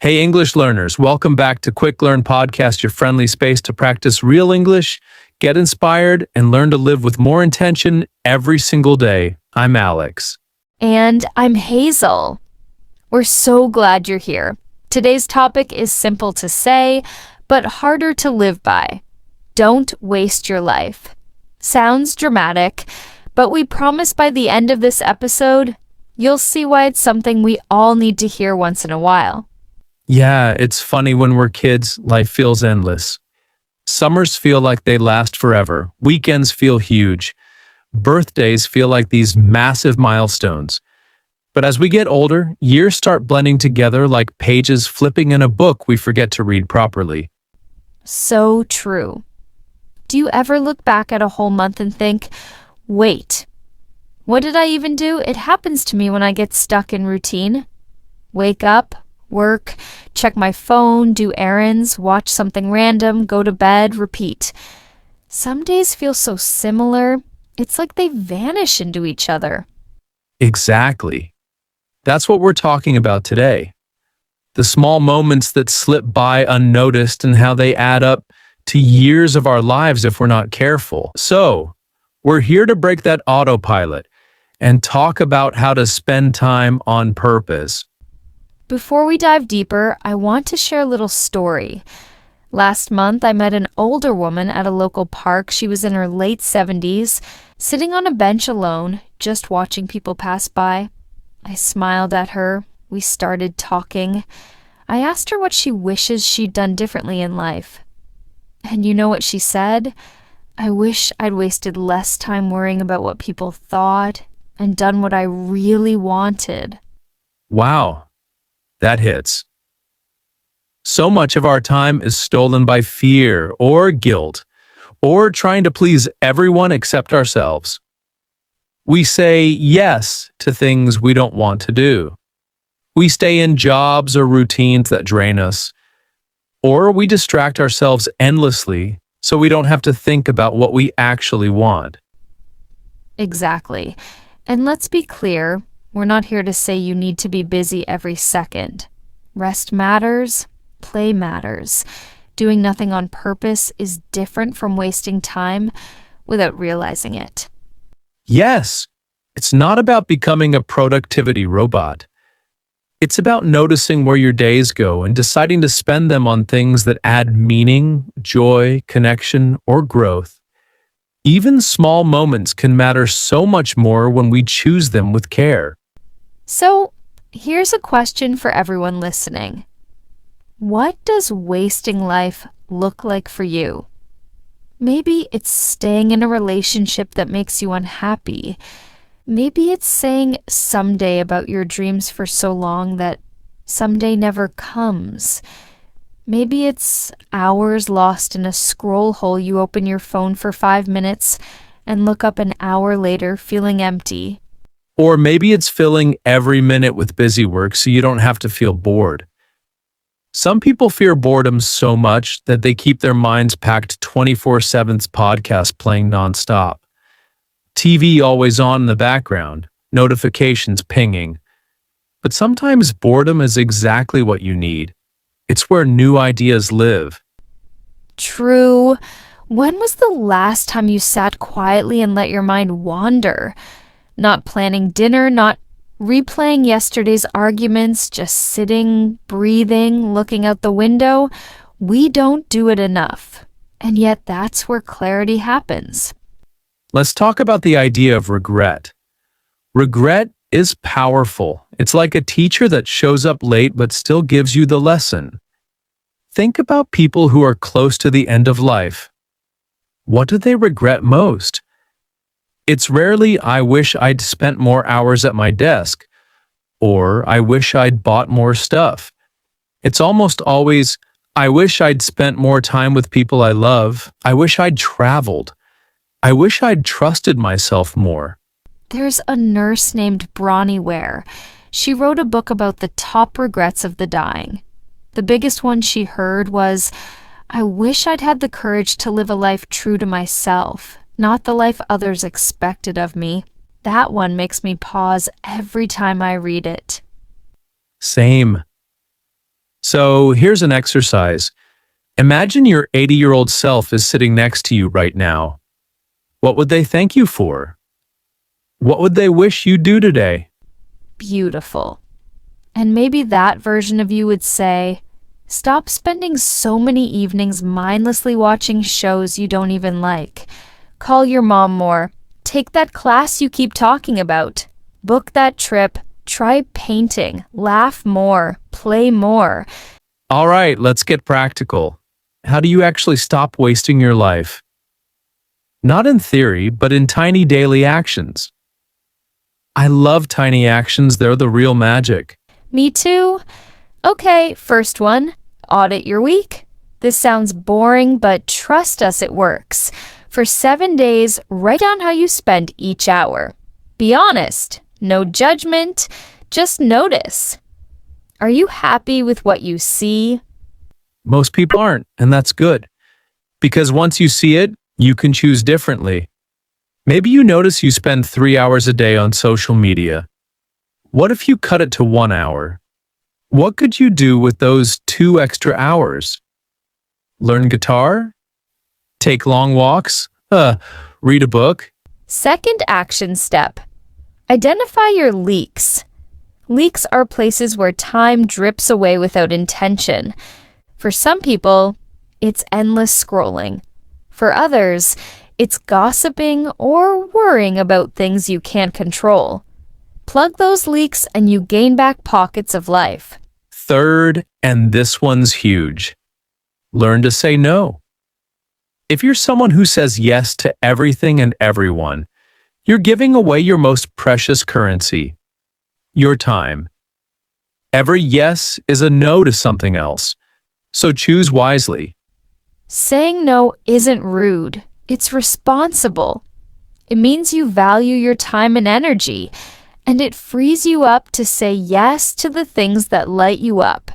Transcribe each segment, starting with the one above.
Hey, English learners, welcome back to Quick Learn Podcast, your friendly space to practice real English, get inspired, and learn to live with more intention every single day. I'm Alex. And I'm Hazel. We're so glad you're here. Today's topic is simple to say, but harder to live by. Don't waste your life. Sounds dramatic, but we promise by the end of this episode, you'll see why it's something we all need to hear once in a while. Yeah, it's funny when we're kids, life feels endless. Summers feel like they last forever. Weekends feel huge. Birthdays feel like these massive milestones. But as we get older, years start blending together like pages flipping in a book we forget to read properly. So true. Do you ever look back at a whole month and think, wait, what did I even do? It happens to me when I get stuck in routine. Wake up, work, check my phone, do errands, watch something random, go to bed, repeat. Some days feel so similar, it's like they vanish into each other. Exactly. That's what we're talking about today. The small moments that slip by unnoticed and how they add up to years of our lives if we're not careful. So, we're here to break that autopilot and talk about how to spend time on purpose. Before we dive deeper, I want to share a little story. Last month, I met an older woman at a local park. She was in her late 70s, sitting on a bench alone, just watching people pass by. I smiled at her. We started talking. I asked her what she wishes she'd done differently in life. And you know what she said? I wish I'd wasted less time worrying about what people thought and done what I really wanted. Wow, that hits. So much of our time is stolen by fear or guilt or trying to please everyone except ourselves. We say yes to things we don't want to do. We stay in jobs or routines that drain us. Or we distract ourselves endlessly so we don't have to think about what we actually want. Exactly. And let's be clear, we're not here to say you need to be busy every second. Rest matters, play matters. Doing nothing on purpose is different from wasting time without realizing it. Yes, it's not about becoming a productivity robot. It's about noticing where your days go and deciding to spend them on things that add meaning, joy, connection, or growth. Even small moments can matter so much more when we choose them with care. So, here's a question for everyone listening. What does wasting life look like for you? Maybe it's staying in a relationship that makes you unhappy. Maybe it's saying someday about your dreams for so long that someday never comes. Maybe it's hours lost in a scroll hole. You open your phone for 5 minutes and look up an hour later feeling empty. Or maybe it's filling every minute with busy work so you don't have to feel bored. Some people fear boredom so much that they keep their minds packed 24/7 podcast playing nonstop. TV always on in the background, notifications pinging. But sometimes boredom is exactly what you need. It's where new ideas live. True. When was the last time you sat quietly and let your mind wander? Not planning dinner, not replaying yesterday's arguments, just sitting, breathing, looking out the window. We don't do it enough. And yet that's where clarity happens. Let's talk about the idea of regret. Regret is powerful. It's like a teacher that shows up late but still gives you the lesson. Think about people who are close to the end of life. What do they regret most? It's rarely, I wish I'd spent more hours at my desk, or I wish I'd bought more stuff. It's almost always, I wish I'd spent more time with people I love. I wish I'd traveled. I wish I'd trusted myself more. There's a nurse named Bronnie Ware. She wrote a book about the top regrets of the dying. The biggest one she heard was, I wish I'd had the courage to live a life true to myself, not the life others expected of me. That one makes me pause every time I read it. Same. So here's an exercise. Imagine your 80-year-old self is sitting next to you right now. What would they thank you for? What would they wish you'd do today? Beautiful. And maybe that version of you would say, stop spending so many evenings mindlessly watching shows you don't even like. Call your mom more. Take that class you keep talking about. Book that trip. Try painting. Laugh more. Play more. All right, let's get practical. How do you actually stop wasting your life? Not in theory, but in tiny daily actions. I love tiny actions, they're the real magic. Me too. Okay, first one. Audit your week. This sounds boring, but trust us, it works. For 7 days, write down how you spend each hour. Be honest. No judgment. Just notice. Are you happy with what you see? Most people aren't, and that's good. Because once you see it, you can choose differently. Maybe you notice you spend 3 hours a day on social media. What if you cut it to 1 hour? What could you do with those 2 extra hours? Learn guitar? Take long walks? Read a book? Second action step. Identify your leaks. Leaks are places where time drips away without intention. For some people, it's endless scrolling. For others, it's gossiping or worrying about things you can't control. Plug those leaks and you gain back pockets of life. Third, and this one's huge. Learn to say no. If you're someone who says yes to everything and everyone, you're giving away your most precious currency, your time. Every yes is a no to something else, so choose wisely. Saying no isn't rude. It's responsible. It means you value your time and energy, and it frees you up to say yes to the things that light you up.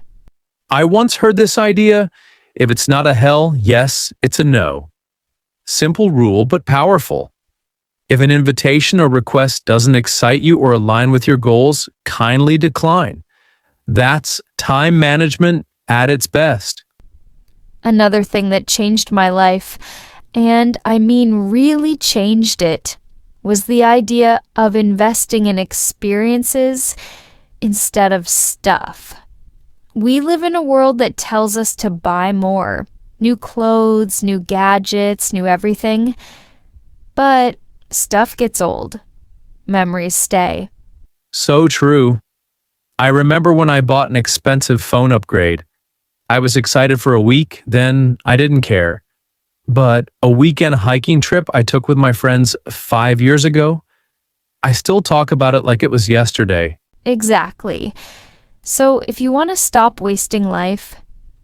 I once heard this idea, if it's not a hell yes, it's a no. Simple rule, but powerful. If an invitation or request doesn't excite you or align with your goals, kindly decline. That's time management at its best. Another thing that changed my life, and I mean really changed it, was the idea of investing in experiences instead of stuff. We live in a world that tells us to buy more. New clothes, new gadgets, new everything. But stuff gets old. Memories stay. So true. I remember when I bought an expensive phone upgrade. I was excited for a week, then I didn't care. But a weekend hiking trip I took with my friends 5 years ago, I still talk about it like it was yesterday. Exactly. So if you want to stop wasting life,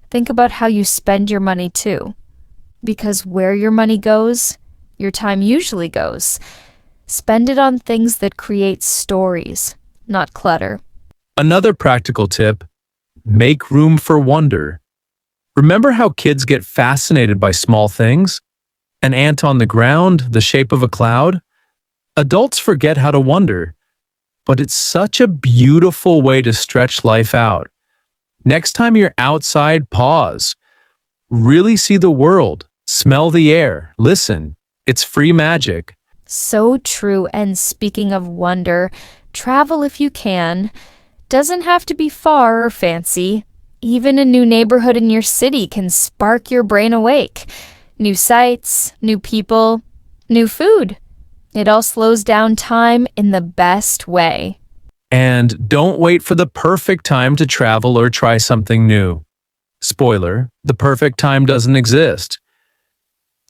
think about how you spend your money too. Because where your money goes, your time usually goes. Spend it on things that create stories, not clutter. Another practical tip, make room for wonder. Remember how kids get fascinated by small things? An ant on the ground, the shape of a cloud? Adults forget how to wonder, but it's such a beautiful way to stretch life out. Next time you're outside, pause. Really see the world, smell the air, listen. It's free magic. So true. And speaking of wonder, travel if you can. Doesn't have to be far or fancy. Even a new neighborhood in your city can spark your brain awake. New sights, new people, new food. It all slows down time in the best way. And don't wait for the perfect time to travel or try something new. Spoiler, the perfect time doesn't exist.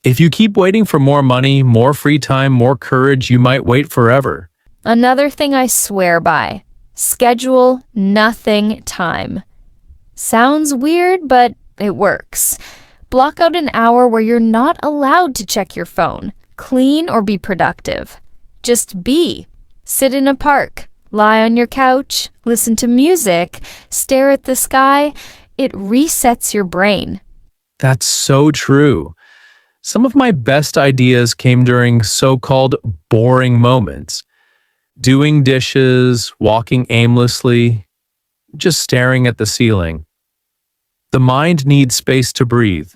If you keep waiting for more money, more free time, more courage, you might wait forever. Another thing I swear by, schedule nothing time. Sounds weird, but it works. Block out an hour where you're not allowed to check your phone, clean, or be productive. Just be. Sit in a park, lie on your couch, listen to music, stare at the sky. It resets your brain. That's so true. Some of my best ideas came during so-called boring moments. Doing dishes, walking aimlessly, just staring at the ceiling. The mind needs space to breathe.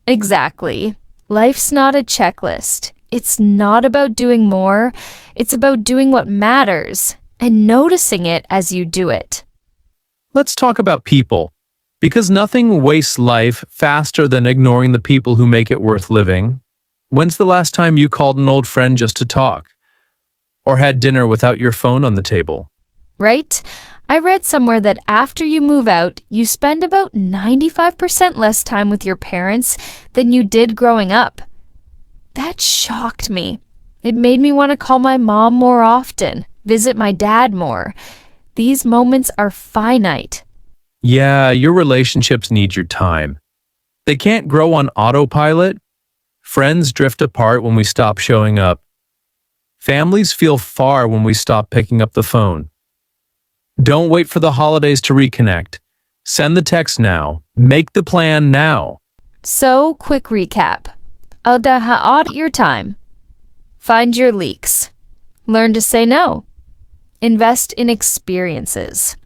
Exactly. Life's not a checklist. It's not about doing more. It's about doing what matters and noticing it as you do it. Let's talk about people, because nothing wastes life faster than ignoring the people who make it worth living. When's the last time you called an old friend just to talk? Or had dinner without your phone on the table? Right? I read somewhere that after you move out, you spend about 95% less time with your parents than you did growing up. That shocked me. It made me want to call my mom more often, visit my dad more. These moments are finite. Yeah, your relationships need your time. They can't grow on autopilot. Friends drift apart when we stop showing up. Families feel far when we stop picking up the phone. Don't wait for the holidays to reconnect. Send the text now. Make the plan now. So, quick recap. Audit your time. Find your leaks. Learn to say no. Invest in experiences.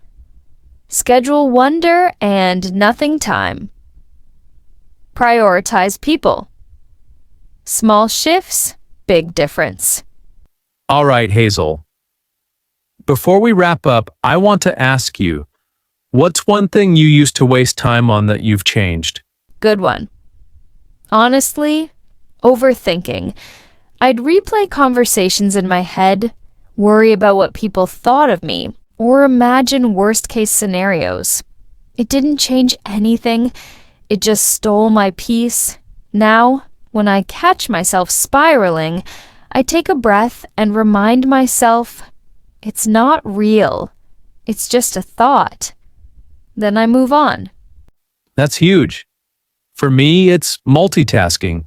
Schedule wonder and nothing time. Prioritize people. Small shifts, big difference. All right, Hazel. Before we wrap up, I want to ask you, what's one thing you used to waste time on that you've changed? Good one. Honestly, overthinking. I'd replay conversations in my head, worry about what people thought of me, or imagine worst-case scenarios. It didn't change anything. It just stole my peace. Now, when I catch myself spiraling, I take a breath and remind myself, it's not real. It's just a thought. Then I move on. That's huge. For me, it's multitasking.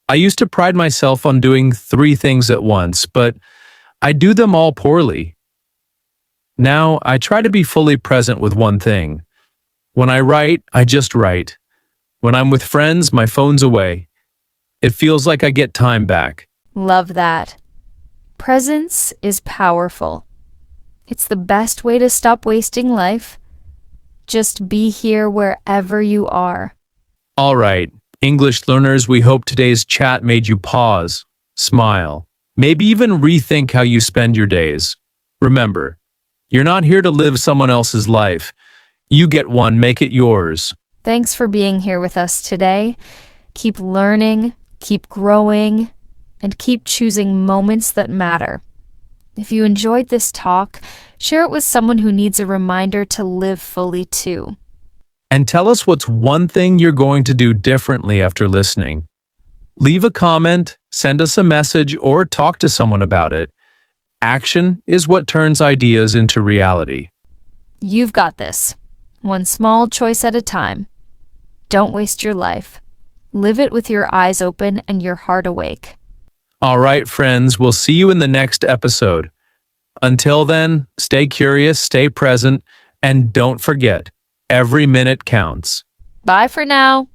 I used to pride myself on doing 3 things at once, but I do them all poorly. Now, I try to be fully present with one thing. When I write, I just write. When I'm with friends, my phone's away. It feels like I get time back. Love that. Presence is powerful. It's the best way to stop wasting life. Just be here wherever you are. All right, English learners, we hope today's chat made you pause, smile, maybe even rethink how you spend your days. Remember, you're not here to live someone else's life. You get one, make it yours. Thanks for being here with us today. Keep learning, keep growing, and keep choosing moments that matter. If you enjoyed this talk, share it with someone who needs a reminder to live fully too. And tell us what's one thing you're going to do differently after listening. Leave a comment, send us a message, or talk to someone about it. Action is what turns ideas into reality. You've got this. One small choice at a time. Don't waste your life. Live it with your eyes open and your heart awake. All right, friends, we'll see you in the next episode. Until then, stay curious, stay present, and don't forget, every minute counts. Bye for now.